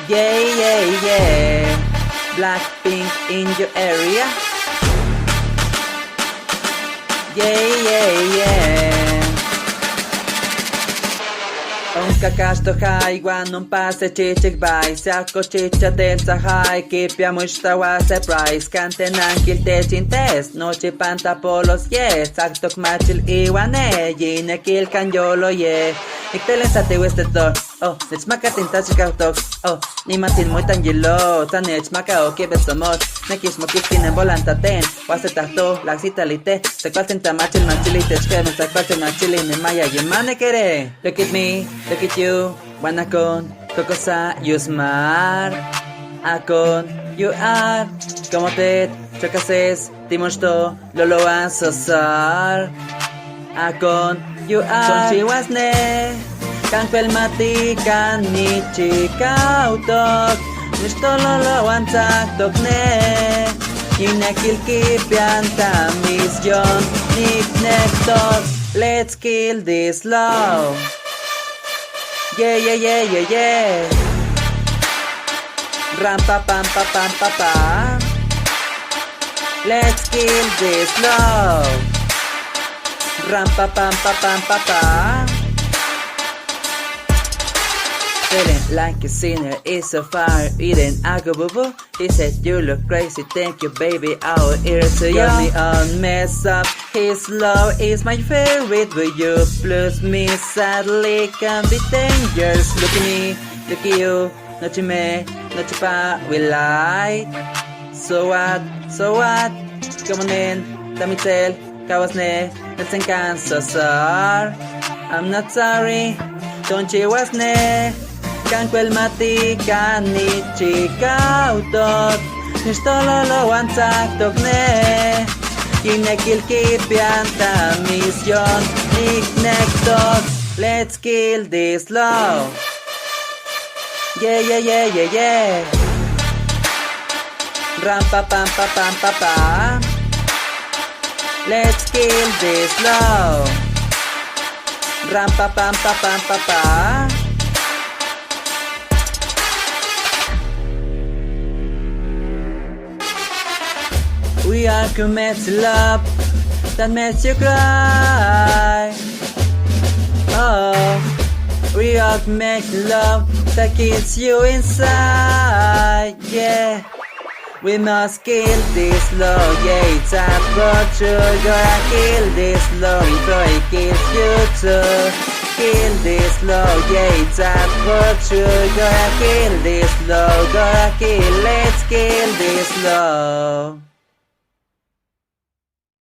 Yeah, yeah, yeah. Blackpink in your area. Yeah, yeah, yeah. Un kakasto hai guan passe chichik bai Sacco ciccia terza hai Kipiamo ishtawa surprise Canten anche il test in test Noche pantapolos yeah Saktok machil iwane Yine kil kanyolo yeah Iktelen sa te wested door Oh, nech maka tintach kautok Oh, ni matin muy tangilo Tanech maka o kibet somot Nekish mo kiskin en volanta ten Wase tahto, laxita lite Se kwal tinta machil machilite Chkeme sa kwal tin machilin en maya Yemane kere Look at me, look at you Wanakon, kokosa, yusmar Akon, you are Como te, chocases Timoshto, lolo asosar Akon, you are Son chihuasne Kankwel matikan ni chikautok Nishto lolo wantak tokne Yinekil kipian tamisyon Nik nektok Let's kill this love Yeah, yeah, yeah, yeah, yeah Ram pa pam pa pam pa pam Let's kill this love Ram pa pam pa pam pa pam Feeling like a sinner is so far eating ago boo boo. He said you look crazy, thank you baby, our ears to you. Got me on mess up, his love is my favorite. Will you plus me sadly can be dangerous. Look at me, look at you, noche me, noche pa, we lie. So what, so what, come on in, tamitel, kawasne, let's encansar. I'm not sorry, don't you wasne. Kankwel matikan ni chikautok Nishto lolo wantak tokne Kinekil kipian tamisyon Nik nektok Let's kill this love Yeah, yeah, yeah, yeah, yeah Ram pa pam pa pam pa pam Let's kill this love Ram pa pam pa pam pa pam We are committed love that makes you cry. Oh, we are committed love that keeps you inside. Yeah, we must kill this love. Yeah, it's a torture. Gotta kill this love before it kills you too. Kill this love. Yeah, it's a torture. Gotta kill this love. Gotta kill. Let's kill this love.